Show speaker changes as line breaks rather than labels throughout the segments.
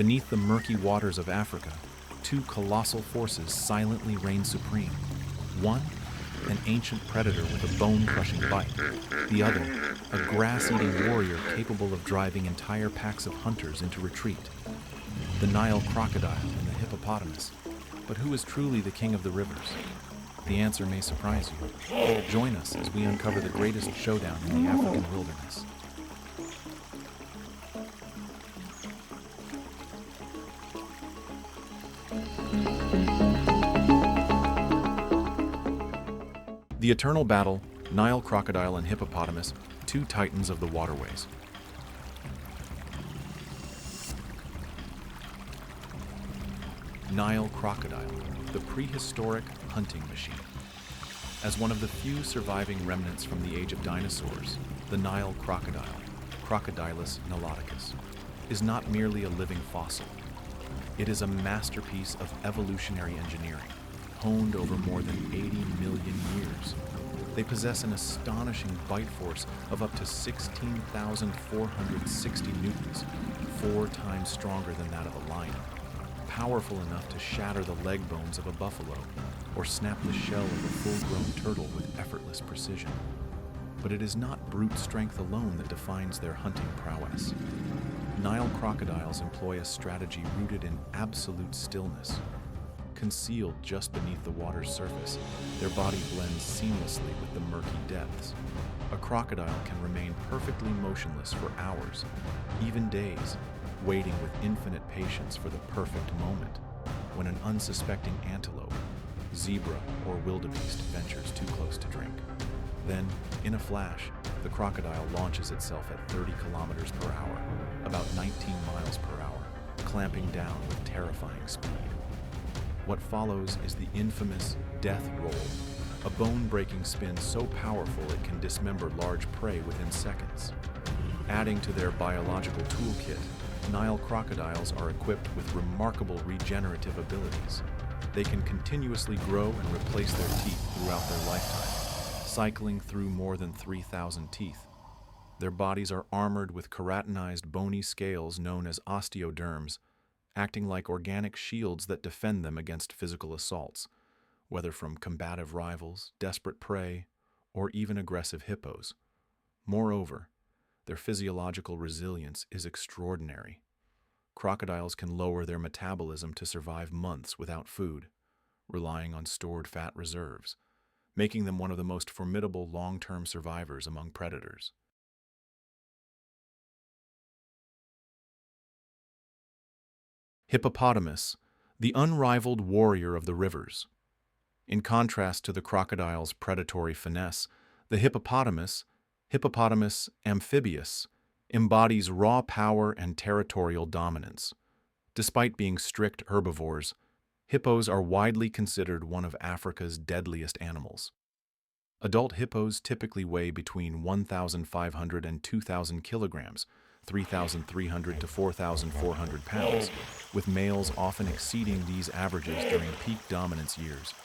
Beneath the murky waters of Africa, two colossal forces silently reign supreme. One, an ancient predator with a bone-crushing bite. The other, a grass-eating warrior capable of driving entire packs of hunters into retreat. The Nile crocodile and the hippopotamus. But who is truly the king of the rivers? The answer may surprise you. Join us as we uncover the greatest showdown in the African wilderness. The eternal battle, Nile crocodile and hippopotamus, two titans of the waterways. Nile crocodile, the prehistoric hunting machine. As one of the few surviving remnants from the age of dinosaurs, the Nile crocodile, Crocodilus niloticus, is not merely a living fossil. It is a masterpiece of evolutionary engineering, honed over more than 80 million years. They possess an astonishing bite force of up to 16,460 newtons, 4 times stronger than that of a lion, powerful enough to shatter the leg bones of a buffalo or snap the shell of a full-grown turtle with effortless precision. But it is not brute strength alone that defines their hunting prowess. Nile crocodiles employ a strategy rooted in absolute stillness. Concealed just beneath the water's surface, their body blends seamlessly with the murky depths. A crocodile can remain perfectly motionless for hours, even days, waiting with infinite patience for the perfect moment, when an unsuspecting antelope, zebra, or wildebeest ventures too close to drink. Then, in a flash, the crocodile launches itself at 30 kilometers per hour, about 19 miles per hour, clamping down with terrifying speed. What follows is the infamous death roll, a bone-breaking spin so powerful it can dismember large prey within seconds. Adding to their biological toolkit, Nile crocodiles are equipped with remarkable regenerative abilities. They can continuously grow and replace their teeth throughout their lifetime, cycling through more than 3,000 teeth. Their bodies are armored with keratinized bony scales known as osteoderms, acting like organic shields that defend them against physical assaults, whether from combative rivals, desperate prey, or even aggressive hippos. Moreover, their physiological resilience is extraordinary. Crocodiles can lower their metabolism to survive months without food, relying on stored fat reserves, making them one of the most formidable long-term survivors among predators. Hippopotamus, the unrivaled warrior of the rivers. In contrast to the crocodile's predatory finesse, the Hippopotamus amphibius, embodies raw power and territorial dominance. Despite being strict herbivores, hippos are widely considered one of Africa's deadliest animals. Adult hippos typically weigh between 1,500 and 2,000 kilograms, 3,300 to 4,400 pounds, with males often exceeding these averages during peak dominance years.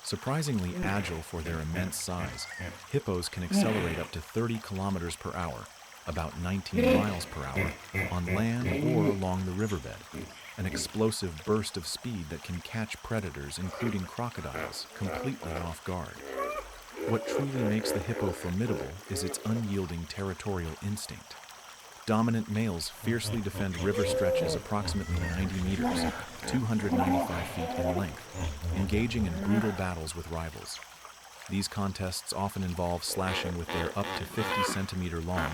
Surprisingly agile for their immense size, hippos can accelerate up to 30 kilometers per hour, about 19 miles per hour, on land or along the riverbed, an explosive burst of speed that can catch predators, including crocodiles, completely off guard. What truly makes the hippo formidable is its unyielding territorial instinct. Dominant males fiercely defend river stretches approximately 90 meters, 295 feet in length, engaging in brutal battles with rivals. These contests often involve slashing with their up to 50-centimeter long,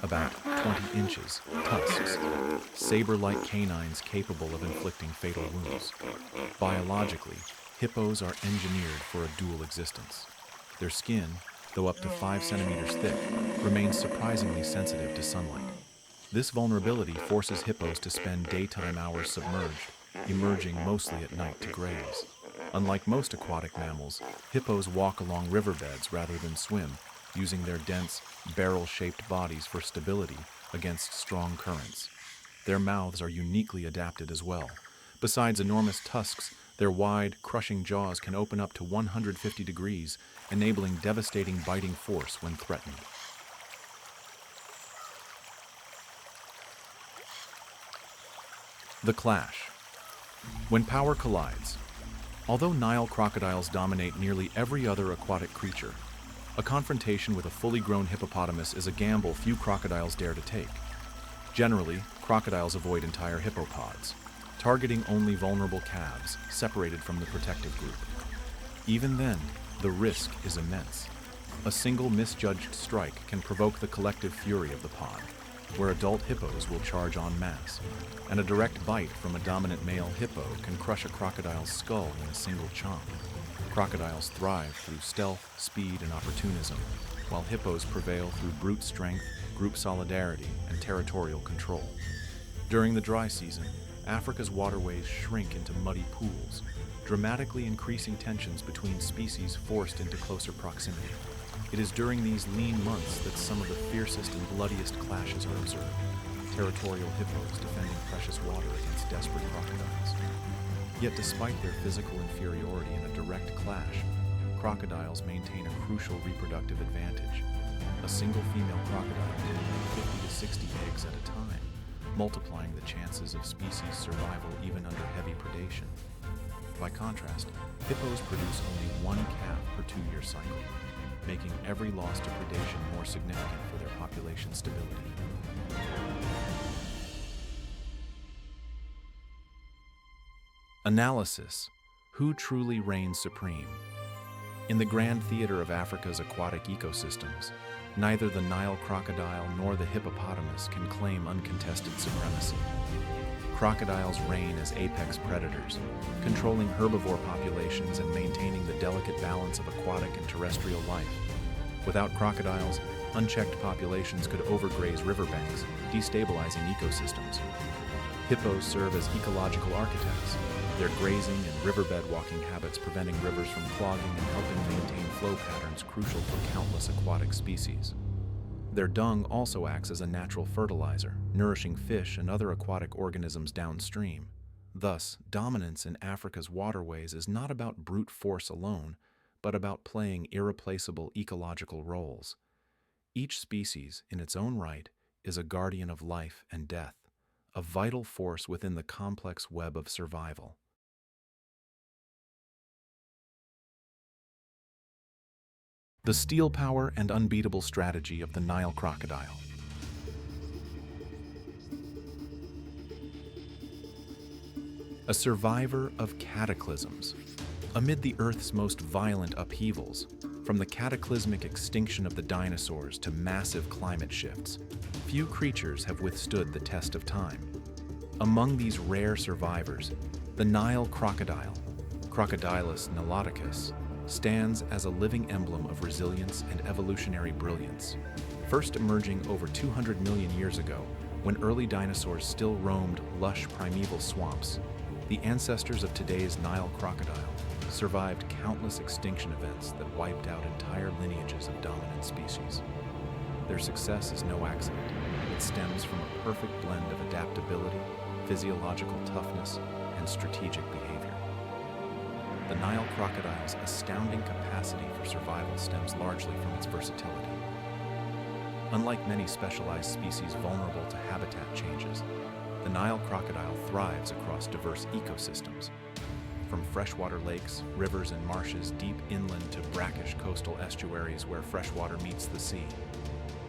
about 20 inches, tusks, saber-like canines capable of inflicting fatal wounds. Biologically, hippos are engineered for a dual existence. Their skin, though up to 5 centimeters thick, remains surprisingly sensitive to sunlight. This vulnerability forces hippos to spend daytime hours submerged, emerging mostly at night to graze. Unlike most aquatic mammals, hippos walk along riverbeds rather than swim, using their dense, barrel-shaped bodies for stability against strong currents. Their mouths are uniquely adapted as well. Besides enormous tusks, their wide, crushing jaws can open up to 150 degrees, enabling devastating biting force when threatened. The clash. When power collides. Although Nile crocodiles dominate nearly every other aquatic creature, a confrontation with a fully grown hippopotamus is a gamble few crocodiles dare to take. Generally, crocodiles avoid entire hippopods, targeting only vulnerable calves separated from the protective group. Even then, the risk is immense. A single misjudged strike can provoke the collective fury of the pod, where adult hippos will charge en masse, and a direct bite from a dominant male hippo can crush a crocodile's skull in a single chomp. Crocodiles thrive through stealth, speed, and opportunism, while hippos prevail through brute strength, group solidarity, and territorial control. During the dry season, Africa's waterways shrink into muddy pools, dramatically increasing tensions between species forced into closer proximity. It is during these lean months that some of the fiercest and bloodiest clashes are observed, territorial hippos defending precious water against desperate crocodiles. Yet despite their physical inferiority in a direct clash, crocodiles maintain a crucial reproductive advantage. A single female crocodile can lay 50 to 60 eggs at a time, multiplying the chances of species survival even under heavy predation. By contrast, hippos produce only one calf per 2-year cycle, making every loss to predation more significant for their population stability. Analysis: who truly reigns supreme? In the grand theater of Africa's aquatic ecosystems, neither the Nile crocodile nor the hippopotamus can claim uncontested supremacy. Crocodiles reign as apex predators, controlling herbivore populations and maintaining the delicate balance of aquatic and terrestrial life. Without crocodiles, unchecked populations could overgraze riverbanks, destabilizing ecosystems. Hippos serve as ecological architects, their grazing and riverbed walking habits preventing rivers from clogging and helping maintain flow patterns crucial for countless aquatic species. Their dung also acts as a natural fertilizer, nourishing fish and other aquatic organisms downstream. Thus, dominance in Africa's waterways is not about brute force alone, but about playing irreplaceable ecological roles. Each species, in its own right, is a guardian of life and death, a vital force within the complex web of survival. The steel power and unbeatable strategy of the Nile crocodile. A survivor of cataclysms. Amid the Earth's most violent upheavals, from the cataclysmic extinction of the dinosaurs to massive climate shifts, few creatures have withstood the test of time. Among these rare survivors, the Nile crocodile, Crocodilus niloticus, stands as a living emblem of resilience and evolutionary brilliance. First emerging over 200 million years ago, when early dinosaurs still roamed lush primeval swamps, the ancestors of today's Nile crocodile survived countless extinction events that wiped out entire lineages of dominant species. Their success is no accident. It stems from a perfect blend of adaptability, physiological toughness, and strategic behavior. The Nile crocodile's astounding capacity for survival stems largely from its versatility. Unlike many specialized species vulnerable to habitat changes, the Nile crocodile thrives across diverse ecosystems. From freshwater lakes, rivers, and marshes deep inland to brackish coastal estuaries where freshwater meets the sea.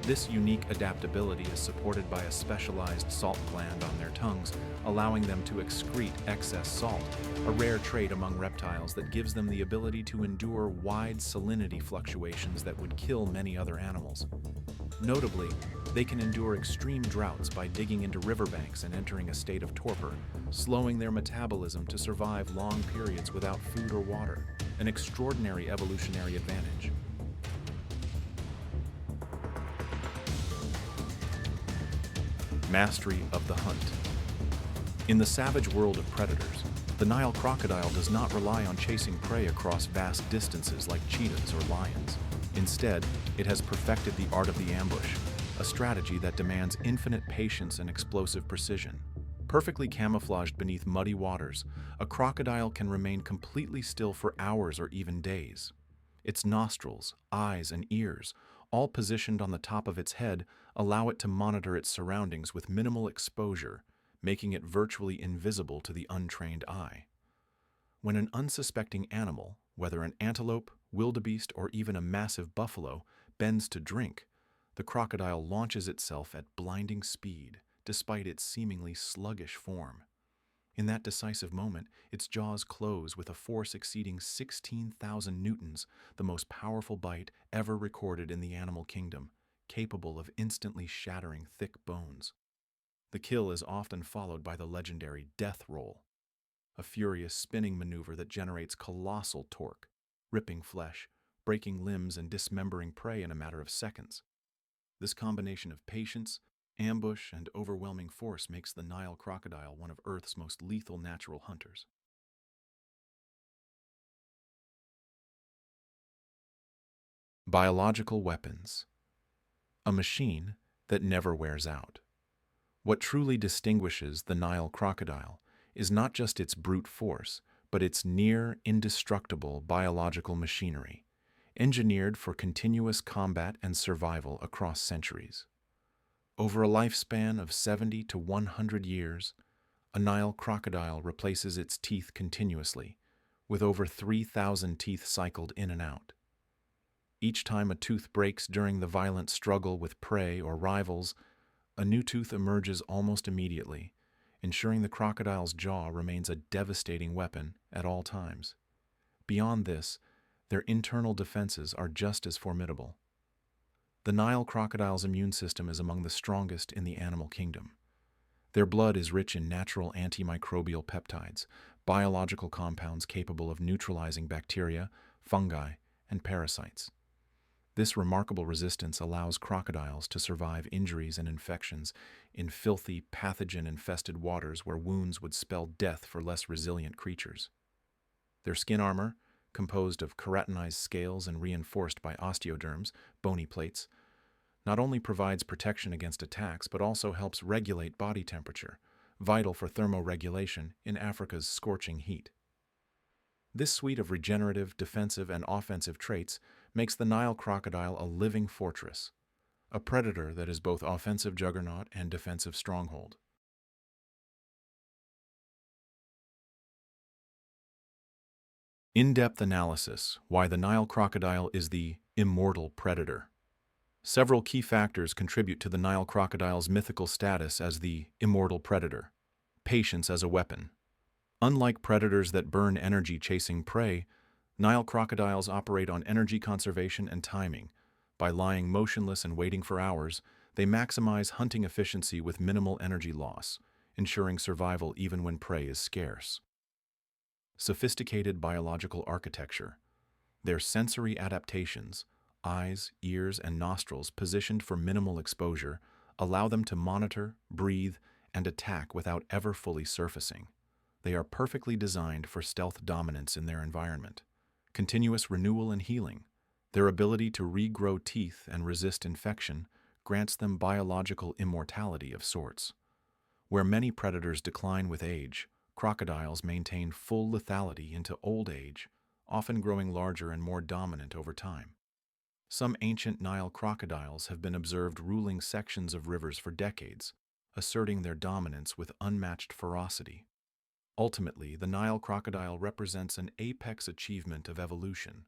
This unique adaptability is supported by a specialized salt gland on their tongues, allowing them to excrete excess salt, a rare trait among reptiles that gives them the ability to endure wide salinity fluctuations that would kill many other animals. Notably, they can endure extreme droughts by digging into riverbanks and entering a state of torpor, slowing their metabolism to survive long periods without food or water, an extraordinary evolutionary advantage. Mastery of the hunt. In the savage world of predators, the Nile crocodile does not rely on chasing prey across vast distances like cheetahs or lions. Instead, it has perfected the art of the ambush, a strategy that demands infinite patience and explosive precision. Perfectly camouflaged beneath muddy waters, a crocodile can remain completely still for hours or even days. Its nostrils, eyes, and ears, all positioned on the top of its head, allow it to monitor its surroundings with minimal exposure, making it virtually invisible to the untrained eye. When an unsuspecting animal, whether an antelope, wildebeest, or even a massive buffalo, bends to drink, the crocodile launches itself at blinding speed, despite its seemingly sluggish form. In that decisive moment, its jaws close with a force exceeding 16,000 newtons, the most powerful bite ever recorded in the animal kingdom, capable of instantly shattering thick bones. The kill is often followed by the legendary death roll, a furious spinning maneuver that generates colossal torque, ripping flesh, breaking limbs, and dismembering prey in a matter of seconds. This combination of patience, ambush, and overwhelming force makes the Nile crocodile one of Earth's most lethal natural hunters. Biological weapons. A machine that never wears out. What truly distinguishes the Nile crocodile is not just its brute force, but its near indestructible biological machinery, engineered for continuous combat and survival across centuries. Over a lifespan of 70 to 100 years, a Nile crocodile replaces its teeth continuously, with over 3,000 teeth cycled in and out. Each time a tooth breaks during the violent struggle with prey or rivals, a new tooth emerges almost immediately, ensuring the crocodile's jaw remains a devastating weapon at all times. Beyond this, their internal defenses are just as formidable. The Nile crocodile's immune system is among the strongest in the animal kingdom. Their blood is rich in natural antimicrobial peptides, biological compounds capable of neutralizing bacteria, fungi, and parasites. This remarkable resistance allows crocodiles to survive injuries and infections in filthy, pathogen-infested waters where wounds would spell death for less resilient creatures. Their skin armor, composed of keratinized scales and reinforced by osteoderms, bony plates, not only provides protection against attacks but also helps regulate body temperature, vital for thermoregulation in Africa's scorching heat. This suite of regenerative, defensive, and offensive traits makes the Nile crocodile a living fortress, a predator that is both offensive juggernaut and defensive stronghold. In-depth analysis: why the Nile crocodile is the immortal predator. Several key factors contribute to the Nile crocodile's mythical status as the immortal predator. Patience as a weapon. Unlike predators that burn energy chasing prey, Nile crocodiles operate on energy conservation and timing. By lying motionless and waiting for hours, they maximize hunting efficiency with minimal energy loss, ensuring survival even when prey is scarce. Sophisticated biological architecture. Their sensory adaptations, eyes, ears, and nostrils positioned for minimal exposure, allow them to monitor, breathe, and attack without ever fully surfacing. They are perfectly designed for stealth dominance in their environment. Continuous renewal and healing. Their ability to regrow teeth and resist infection grants them biological immortality of sorts. Where many predators decline with age, crocodiles maintain full lethality into old age, often growing larger and more dominant over time. Some ancient Nile crocodiles have been observed ruling sections of rivers for decades, asserting their dominance with unmatched ferocity. Ultimately, the Nile crocodile represents an apex achievement of evolution,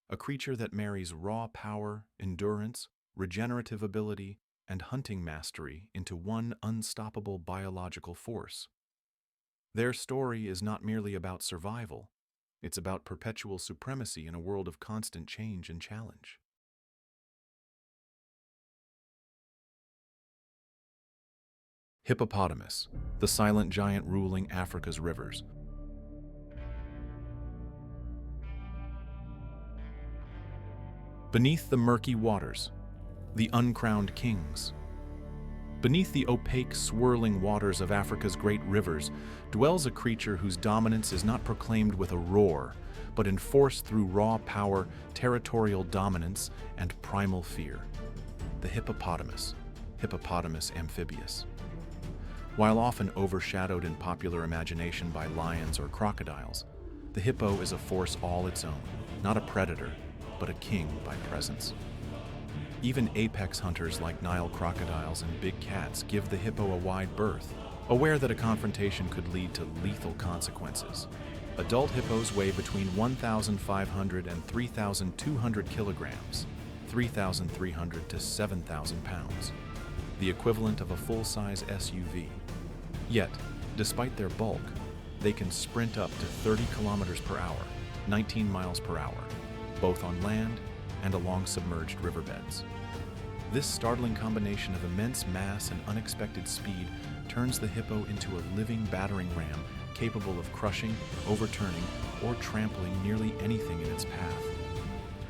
a creature that marries raw power, endurance, regenerative ability, and hunting mastery into one unstoppable biological force. Their story is not merely about survival, it's about perpetual supremacy in a world of constant change and challenge. Hippopotamus, the silent giant ruling Africa's rivers. Beneath the murky waters, the uncrowned kings. Beneath the opaque, swirling waters of Africa's great rivers dwells a creature whose dominance is not proclaimed with a roar, but enforced through raw power, territorial dominance, and primal fear. The hippopotamus, Hippopotamus amphibius. While often overshadowed in popular imagination by lions or crocodiles, the hippo is a force all its own, not a predator, but a king by presence. Even apex hunters like Nile crocodiles and big cats give the hippo a wide berth, Aware that a confrontation could lead to lethal consequences, adult hippos weigh between 1,500 and 3,200 kilograms, 3,300 to 7,000 pounds, the equivalent of a full-size SUV. Yet, despite their bulk, they can sprint up to 30 kilometers per hour, 19 miles per hour, both on land and along submerged riverbeds. This startling combination of immense mass and unexpected speed turns the hippo into a living battering ram capable of crushing, overturning, or trampling nearly anything in its path.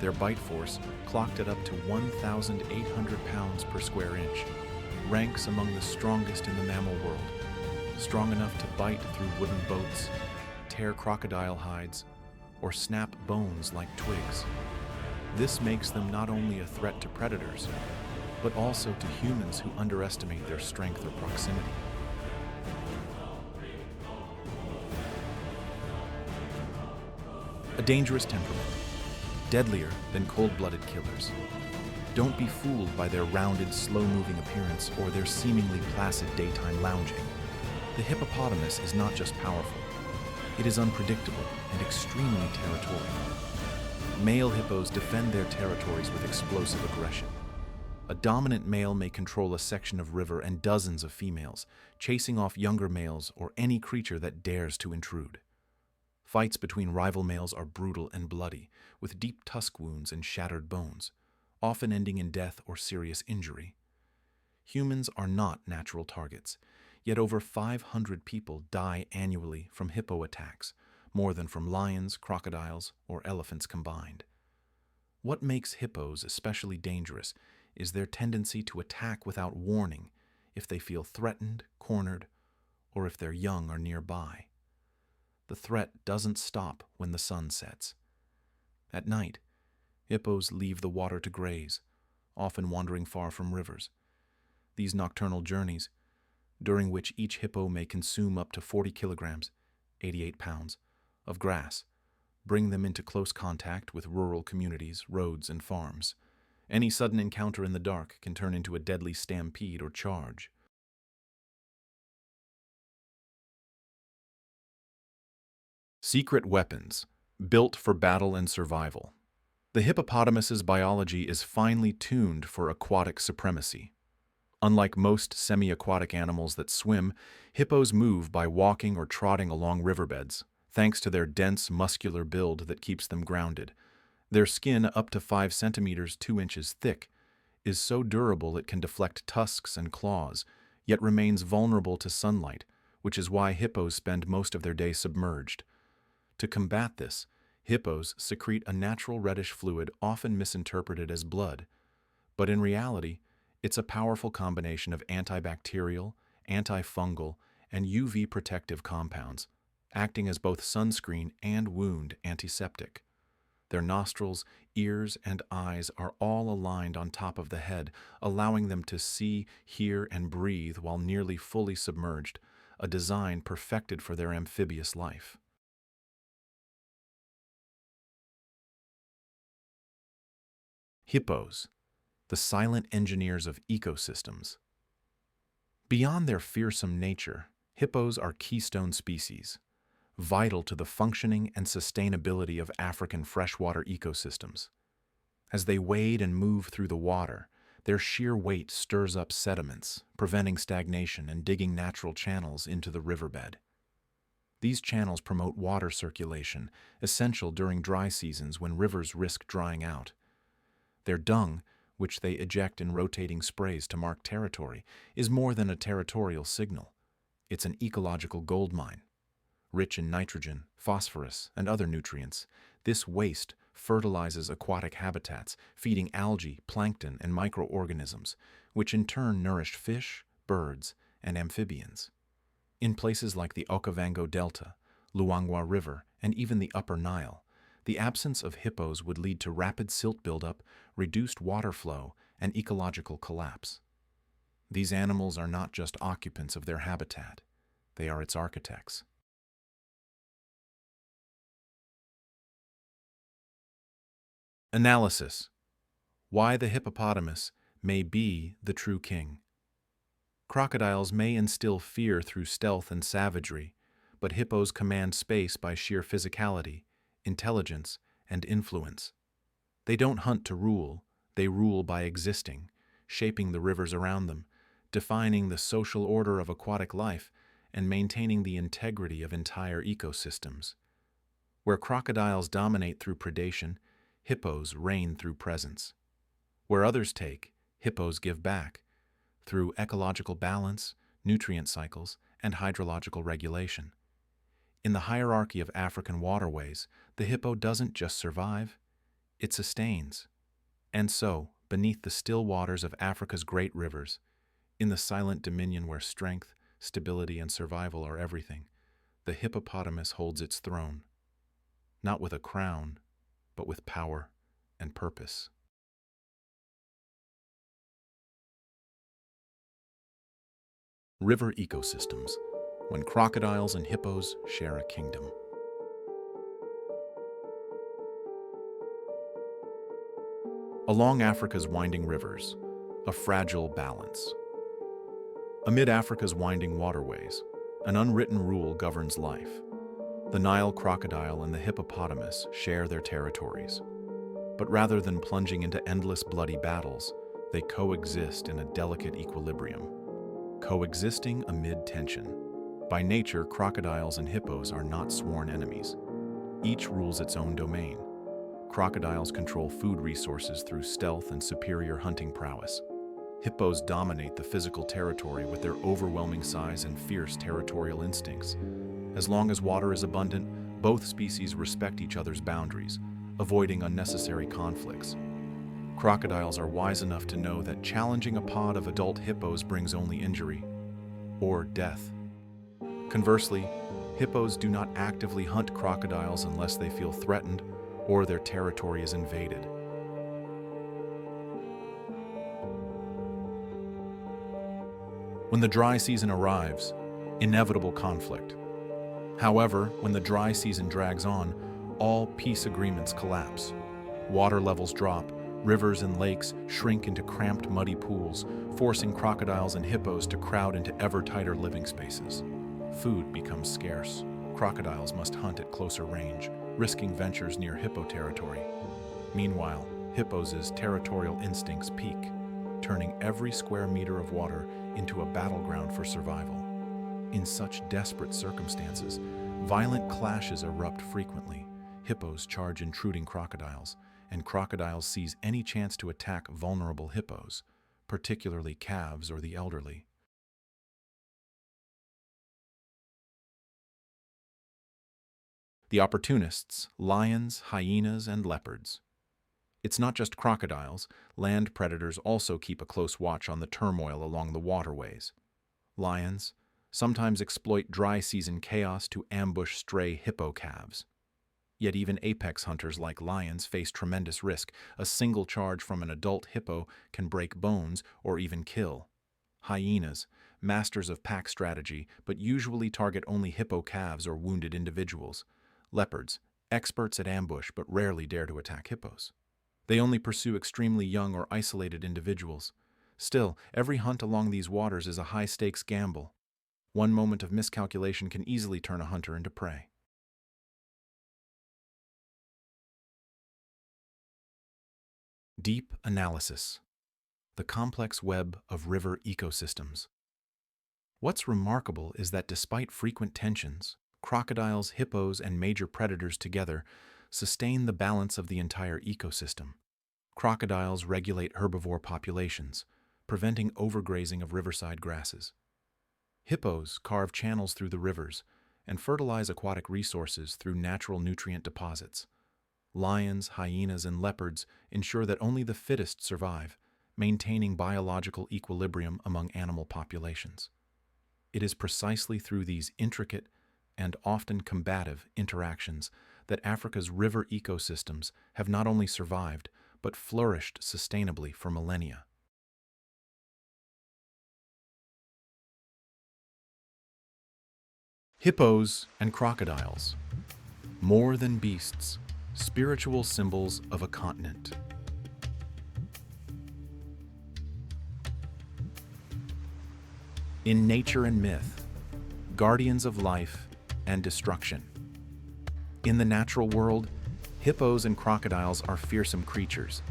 Their bite force, clocked at up to 1,800 pounds per square inch, ranks among the strongest in the mammal world, strong enough to bite through wooden boats, tear crocodile hides, or snap bones like twigs. This makes them not only a threat to predators, but also to humans who underestimate their strength or proximity. A dangerous temperament, deadlier than cold-blooded killers. Don't be fooled by their rounded, slow-moving appearance or their seemingly placid daytime lounging. The hippopotamus is not just powerful, it is unpredictable and extremely territorial. Male hippos defend their territories with explosive aggression. A dominant male may control a section of river and dozens of females, chasing off younger males or any creature that dares to intrude. Fights between rival males are brutal and bloody, with deep tusk wounds and shattered bones, often ending in death or serious injury. Humans are not natural targets, yet over 500 people die annually from hippo attacks, more than from lions, crocodiles, or elephants combined. What makes hippos especially dangerous is their tendency to attack without warning if they feel threatened, cornered, or if their young are nearby. The threat doesn't stop when the sun sets. At night, hippos leave the water to graze, often wandering far from rivers. These nocturnal journeys, during which each hippo may consume up to 40 kilograms, 88 pounds, of grass, bring them into close contact with rural communities, roads, and farms. Any sudden encounter in the dark can turn into a deadly stampede or charge. Secret weapons, built for battle and survival. The hippopotamus's biology is finely tuned for aquatic supremacy. Unlike most semi-aquatic animals that swim, hippos move by walking or trotting along riverbeds, thanks to their dense, muscular build that keeps them grounded. Their skin, up to 5 centimeters 2 inches thick, is so durable it can deflect tusks and claws, yet remains vulnerable to sunlight, which is why hippos spend most of their day submerged. To combat this, hippos secrete a natural reddish fluid often misinterpreted as blood, but in reality, it's a powerful combination of antibacterial, antifungal, and UV protective compounds, acting as both sunscreen and wound antiseptic. Their nostrils, ears, and eyes are all aligned on top of the head, allowing them to see, hear, and breathe while nearly fully submerged, a design perfected for their amphibious life. Hippos, the silent engineers of ecosystems. Beyond their fearsome nature, hippos are keystone species, vital to the functioning and sustainability of African freshwater ecosystems. As they wade and move through the water, their sheer weight stirs up sediments, preventing stagnation and digging natural channels into the riverbed. These channels promote water circulation, essential during dry seasons when rivers risk drying out. Their dung, which they eject in rotating sprays to mark territory, is more than a territorial signal. It's an ecological goldmine. Rich in nitrogen, phosphorus, and other nutrients, this waste fertilizes aquatic habitats, feeding algae, plankton, and microorganisms, which in turn nourish fish, birds, and amphibians. In places like the Okavango Delta, Luangwa River, and even the Upper Nile, the absence of hippos would lead to rapid silt buildup, reduced water flow, and ecological collapse. These animals are not just occupants of their habitat, they are its architects. Analysis: why the hippopotamus may be the true king. Crocodiles may instill fear through stealth and savagery, but hippos command space by sheer physicality, intelligence, and influence. They don't hunt to rule, they rule by existing, shaping the rivers around them, defining the social order of aquatic life, and maintaining the integrity of entire ecosystems. Where crocodiles dominate through predation, hippos reign through presence. Where others take, hippos give back, through ecological balance, nutrient cycles, and hydrological regulation. In the hierarchy of African waterways, the hippo doesn't just survive, it sustains. And so, beneath the still waters of Africa's great rivers, in the silent dominion where strength, stability, and survival are everything, the hippopotamus holds its throne, not with a crown, but with power and purpose. River ecosystems, when crocodiles and hippos share a kingdom. Along Africa's winding rivers, a fragile balance. Amid Africa's winding waterways, an unwritten rule governs life. The Nile crocodile and the hippopotamus share their territories. But rather than plunging into endless bloody battles, they coexist in a delicate equilibrium. Coexisting amid tension. By nature, crocodiles and hippos are not sworn enemies. Each rules its own domain. Crocodiles control food resources through stealth and superior hunting prowess. Hippos dominate the physical territory with their overwhelming size and fierce territorial instincts. As long as water is abundant, both species respect each other's boundaries, avoiding unnecessary conflicts. Crocodiles are wise enough to know that challenging a pod of adult hippos brings only injury or death. Conversely, hippos do not actively hunt crocodiles unless they feel threatened or their territory is invaded. When the dry season arrives, inevitable conflict. However, when the dry season drags on, all peace agreements collapse. Water levels drop, rivers and lakes shrink into cramped, muddy pools, forcing crocodiles and hippos to crowd into ever tighter living spaces. Food becomes scarce. Crocodiles must hunt at closer range, risking ventures near hippo territory. Meanwhile, hippos' territorial instincts peak, turning every square meter of water into a battleground for survival. In such desperate circumstances, violent clashes erupt frequently. Hippos charge intruding crocodiles, and crocodiles seize any chance to attack vulnerable hippos, particularly calves or the elderly. The opportunists, lions, hyenas, and leopards. It's not just crocodiles. Land predators also keep a close watch on the turmoil along the waterways. Lions sometimes exploit dry season chaos to ambush stray hippo calves. Yet even apex hunters like lions face tremendous risk. A single charge from an adult hippo can break bones or even kill. Hyenas, masters of pack strategy, but usually target only hippo calves or wounded individuals. Leopards, experts at ambush but rarely dare to attack hippos. They only pursue extremely young or isolated individuals. Still, every hunt along these waters is a high-stakes gamble. One moment of miscalculation can easily turn a hunter into prey. Deep analysis. The complex web of river ecosystems. What's remarkable is that despite frequent tensions, crocodiles, hippos, and major predators together sustain the balance of the entire ecosystem. Crocodiles regulate herbivore populations, preventing overgrazing of riverside grasses. Hippos carve channels through the rivers and fertilize aquatic resources through natural nutrient deposits. Lions, hyenas, and leopards ensure that only the fittest survive, maintaining biological equilibrium among animal populations. It is precisely through these intricate and often combative interactions that Africa's river ecosystems have not only survived, but flourished sustainably for millennia. Hippos and crocodiles. More than beasts, spiritual symbols of a continent. In nature and myth, guardians of life and destruction. In the natural world, hippos and crocodiles are fearsome creatures,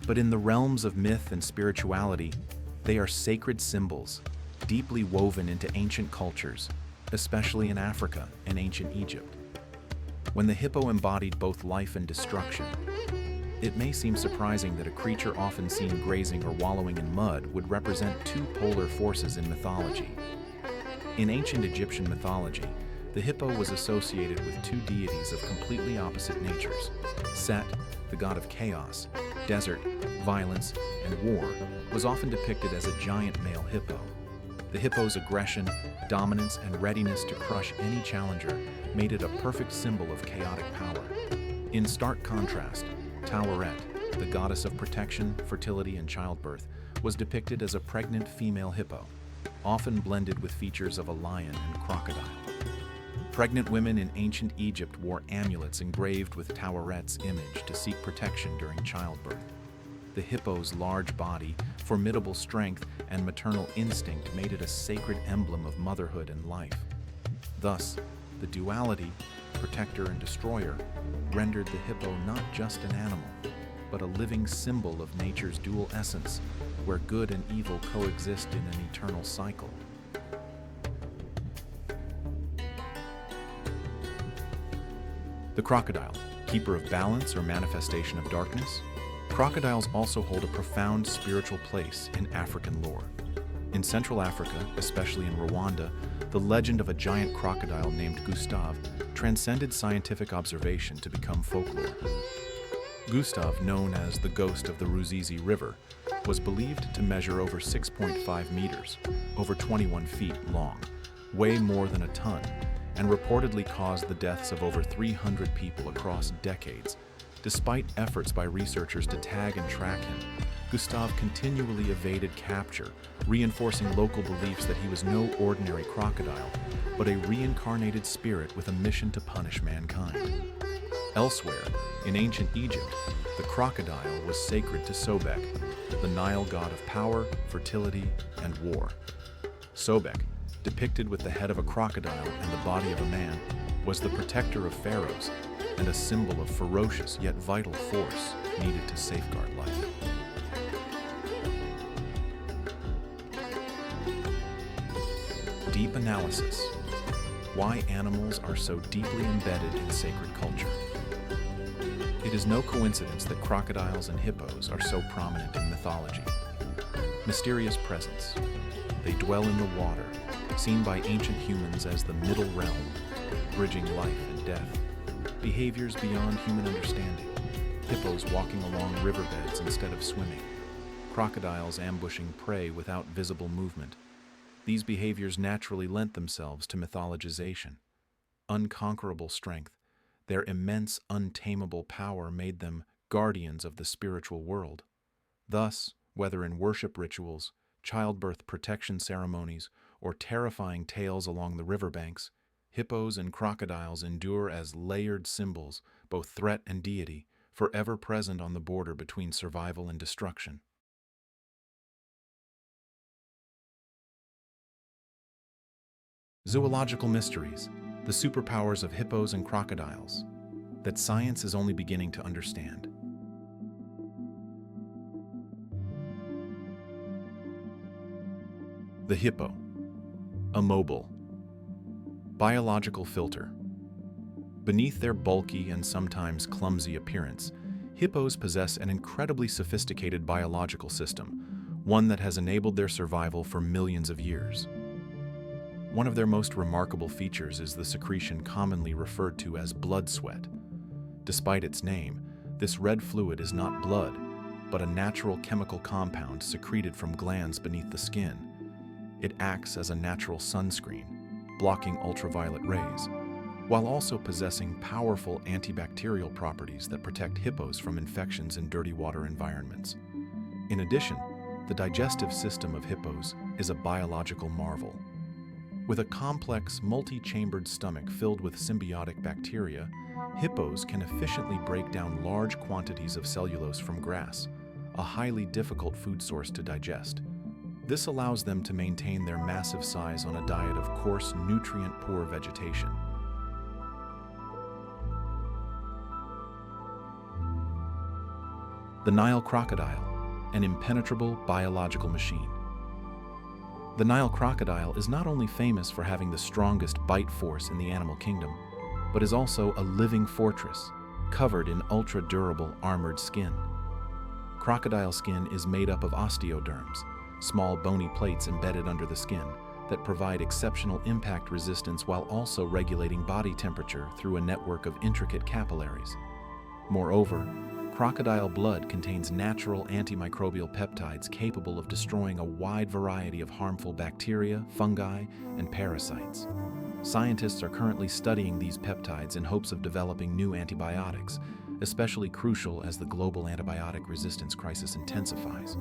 but in the realms of myth and spirituality, they are sacred symbols, deeply woven into ancient cultures, especially in Africa and ancient Egypt. When the hippo embodied both life and destruction, it may seem surprising that a creature often seen grazing or wallowing in mud would represent two polar forces in mythology. In ancient Egyptian mythology, the hippo was associated with two deities of completely opposite natures. Set, the god of chaos, desert, violence, and war, was often depicted as a giant male hippo. The hippo's aggression, dominance, and readiness to crush any challenger made it a perfect symbol of chaotic power. In stark contrast, Taweret, the goddess of protection, fertility, and childbirth, was depicted as a pregnant female hippo, often blended with features of a lion and crocodile. Pregnant women in ancient Egypt wore amulets engraved with Taweret's image to seek protection during childbirth. The hippo's large body, formidable strength, and maternal instinct made it a sacred emblem of motherhood and life. Thus, the duality, protector and destroyer, rendered the hippo not just an animal, but a living symbol of nature's dual essence, where good and evil coexist in an eternal cycle. The crocodile, keeper of balance or manifestation of darkness. Crocodiles also hold a profound spiritual place in African lore. In Central Africa, especially in Rwanda, the legend of a giant crocodile named Gustave transcended scientific observation to become folklore. Gustave, known as the ghost of the Ruzizi River, was believed to measure over 6.5 meters, over 21 feet long, weigh more than a ton, and reportedly caused the deaths of over 300 people across decades. Despite efforts by researchers to tag and track him, Gustave continually evaded capture, reinforcing local beliefs that he was no ordinary crocodile, but a reincarnated spirit with a mission to punish mankind. Elsewhere, in ancient Egypt, the crocodile was sacred to Sobek, the Nile god of power, fertility, and war. Sobek, depicted with the head of a crocodile and the body of a man, was the protector of pharaohs and a symbol of ferocious yet vital force needed to safeguard life. Deep analysis. Why animals are so deeply embedded in sacred culture. It is no coincidence that crocodiles and hippos are so prominent in mythology. Mysterious presence. They dwell in the water, seen by ancient humans as the middle realm, bridging life and death. Behaviors beyond human understanding. Hippos walking along riverbeds instead of swimming. Crocodiles ambushing prey without visible movement. These behaviors naturally lent themselves to mythologization. Unconquerable strength, their immense, untamable power made them guardians of the spiritual world. Thus, whether in worship rituals, childbirth protection ceremonies, or terrifying tales along the riverbanks, hippos and crocodiles endure as layered symbols, both threat and deity, forever present on the border between survival and destruction. Zoological mysteries, the superpowers of hippos and crocodiles, that science is only beginning to understand. The hippo, a mobile, biological filter. Beneath their bulky and sometimes clumsy appearance, hippos possess an incredibly sophisticated biological system, one that has enabled their survival for millions of years. One of their most remarkable features is the secretion commonly referred to as blood sweat. Despite its name, this red fluid is not blood, but a natural chemical compound secreted from glands beneath the skin. It acts as a natural sunscreen, blocking ultraviolet rays, while also possessing powerful antibacterial properties that protect hippos from infections in dirty water environments. In addition, the digestive system of hippos is a biological marvel. With a complex, multi-chambered stomach filled with symbiotic bacteria, hippos can efficiently break down large quantities of cellulose from grass, a highly difficult food source to digest. This allows them to maintain their massive size on a diet of coarse, nutrient-poor vegetation. The Nile crocodile, an impenetrable biological machine. The Nile crocodile is not only famous for having the strongest bite force in the animal kingdom, but is also a living fortress, covered in ultra-durable armored skin. Crocodile skin is made up of osteoderms, small bony plates embedded under the skin that provide exceptional impact resistance while also regulating body temperature through a network of intricate capillaries. Moreover, crocodile blood contains natural antimicrobial peptides capable of destroying a wide variety of harmful bacteria, fungi, and parasites. Scientists are currently studying these peptides in hopes of developing new antibiotics, especially crucial as the global antibiotic resistance crisis intensifies.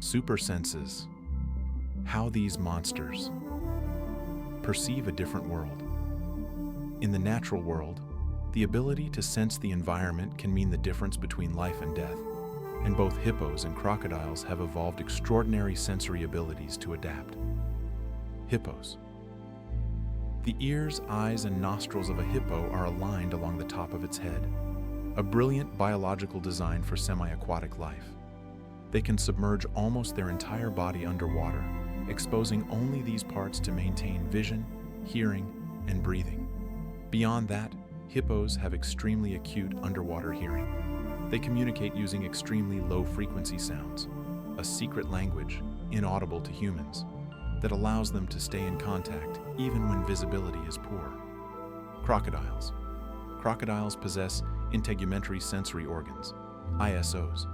Super senses. How these monsters perceive a different world. In the natural world, the ability to sense the environment can mean the difference between life and death, and both hippos and crocodiles have evolved extraordinary sensory abilities to adapt. Hippos. The ears, eyes, and nostrils of a hippo are aligned along the top of its head, a brilliant biological design for semi-aquatic life. They can submerge almost their entire body underwater, exposing only these parts to maintain vision, hearing, and breathing. Beyond that, hippos have extremely acute underwater hearing. They communicate using extremely low-frequency sounds, a secret language inaudible to humans that allows them to stay in contact even when visibility is poor. Crocodiles. Crocodiles possess integumentary sensory organs, ISOs,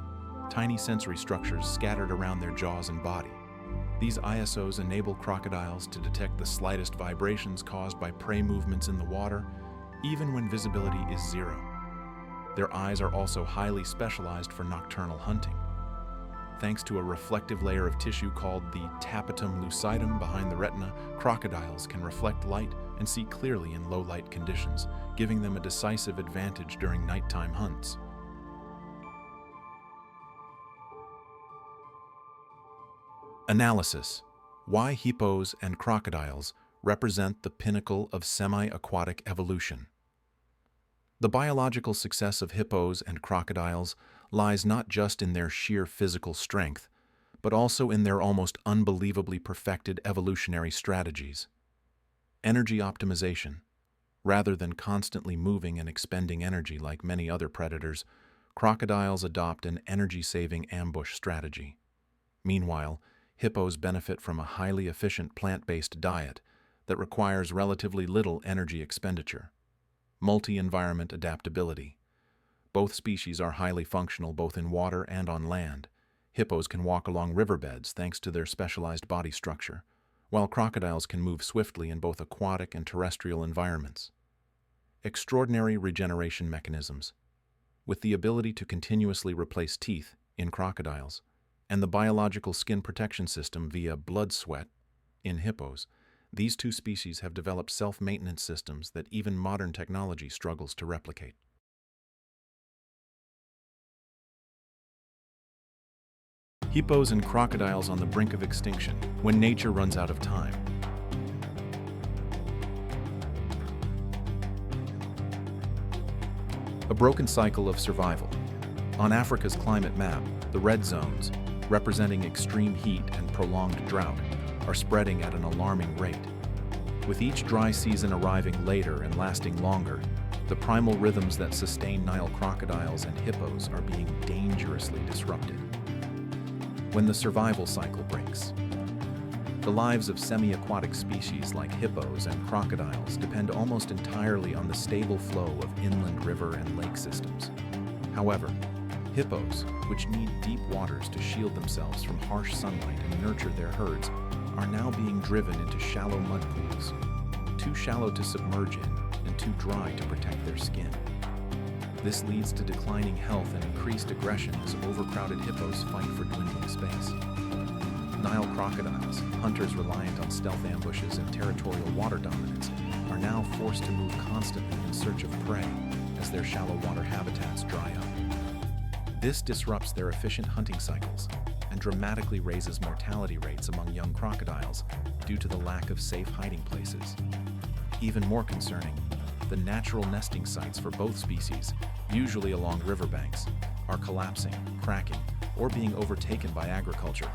tiny sensory structures scattered around their jaws and body. These ISOs enable crocodiles to detect the slightest vibrations caused by prey movements in the water, even when visibility is zero. Their eyes are also highly specialized for nocturnal hunting. Thanks to a reflective layer of tissue called the tapetum lucidum behind the retina, crocodiles can reflect light and see clearly in low-light conditions, giving them a decisive advantage during nighttime hunts. Analysis. Why hippos and crocodiles represent the pinnacle of semi-aquatic evolution. The biological success of hippos and crocodiles lies not just in their sheer physical strength, but also in their almost unbelievably perfected evolutionary strategies. Energy optimization. Rather than constantly moving and expending energy like many other predators, crocodiles adopt an energy-saving ambush strategy. Meanwhile, hippos benefit from a highly efficient plant-based diet that requires relatively little energy expenditure. Multi-environment adaptability. Both species are highly functional both in water and on land. Hippos can walk along riverbeds thanks to their specialized body structure, while crocodiles can move swiftly in both aquatic and terrestrial environments. Extraordinary regeneration mechanisms. With the ability to continuously replace teeth in crocodiles, and the biological skin protection system via blood sweat in hippos, these two species have developed self-maintenance systems that even modern technology struggles to replicate. Hippos and crocodiles on the brink of extinction when nature runs out of time. A broken cycle of survival. On Africa's climate map, the red zones, representing extreme heat and prolonged drought, are spreading at an alarming rate. With each dry season arriving later and lasting longer, the primal rhythms that sustain Nile crocodiles and hippos are being dangerously disrupted. When the survival cycle breaks. The lives of semi-aquatic species like hippos and crocodiles depend almost entirely on the stable flow of inland river and lake systems. However, hippos, which need deep waters to shield themselves from harsh sunlight and nurture their herds, are now being driven into shallow mud pools, too shallow to submerge in and too dry to protect their skin. This leads to declining health and increased aggression as overcrowded hippos fight for dwindling space. Nile crocodiles, hunters reliant on stealth ambushes and territorial water dominance, are now forced to move constantly in search of prey as their shallow water habitats dry up. This disrupts their efficient hunting cycles and dramatically raises mortality rates among young crocodiles due to the lack of safe hiding places. Even more concerning, the natural nesting sites for both species, usually along riverbanks, are collapsing, cracking, or being overtaken by agriculture.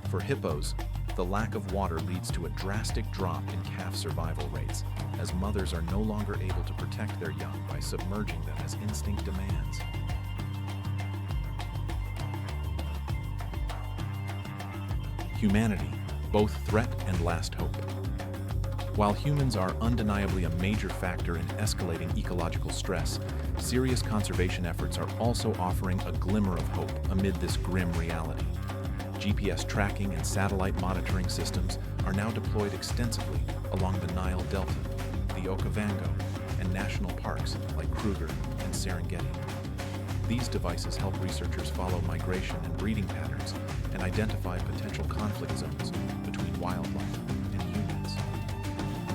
For hippos, the lack of water leads to a drastic drop in calf survival rates, as mothers are no longer able to protect their young by submerging them as instinct demands. Humanity, both threat and last hope. While humans are undeniably a major factor in escalating ecological stress, serious conservation efforts are also offering a glimmer of hope amid this grim reality. GPS tracking and satellite monitoring systems are now deployed extensively along the Nile Delta, the Okavango, and national parks like Kruger and Serengeti. These devices help researchers follow migration and breeding patterns and identify potential conflict zones between wildlife and humans.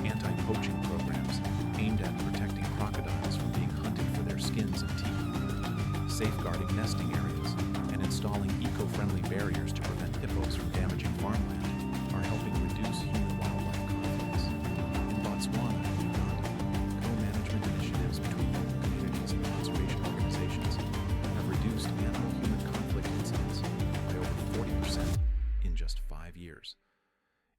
Anti-poaching programs aimed at protecting crocodiles from being hunted for their skins and teeth, safeguarding nesting areas, and installing eco-friendly barriers to prevent hippos from damaging farmland are helping reduce human-wildlife conflicts. In Botswana and Uganda, co-management initiatives between local communities and conservation organizations have reduced animal-human conflict incidents by over 40% in just 5 years.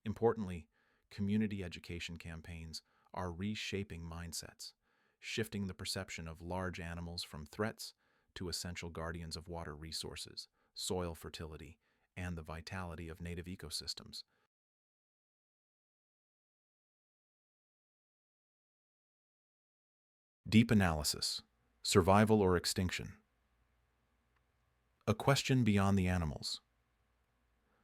Importantly, community education campaigns are reshaping mindsets, shifting the perception of large animals from threats to essential guardians of water resources, soil fertility, and the vitality of native ecosystems. Deep analysis, survival or extinction. A question beyond the animals.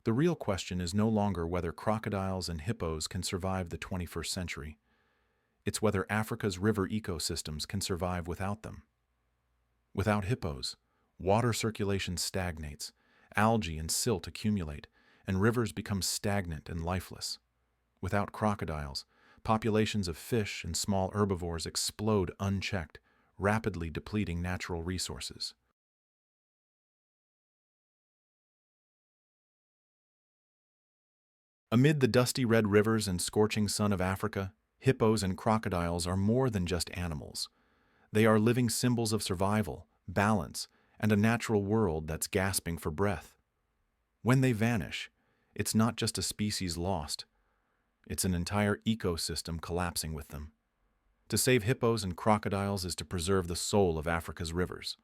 The real question is no longer whether crocodiles and hippos can survive the 21st century. It's whether Africa's river ecosystems can survive without them. Without hippos, water circulation stagnates, algae and silt accumulate, and rivers become stagnant and lifeless. Without crocodiles, populations of fish and small herbivores explode unchecked, rapidly depleting natural resources. Amid the dusty red rivers and scorching sun of Africa, hippos and crocodiles are more than just animals. They are living symbols of survival, balance, and a natural world that's gasping for breath. When they vanish, it's not just a species lost. It's an entire ecosystem collapsing with them. To save hippos and crocodiles is to preserve the soul of Africa's rivers.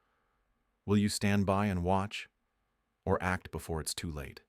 Will you stand by and watch, or act before it's too late?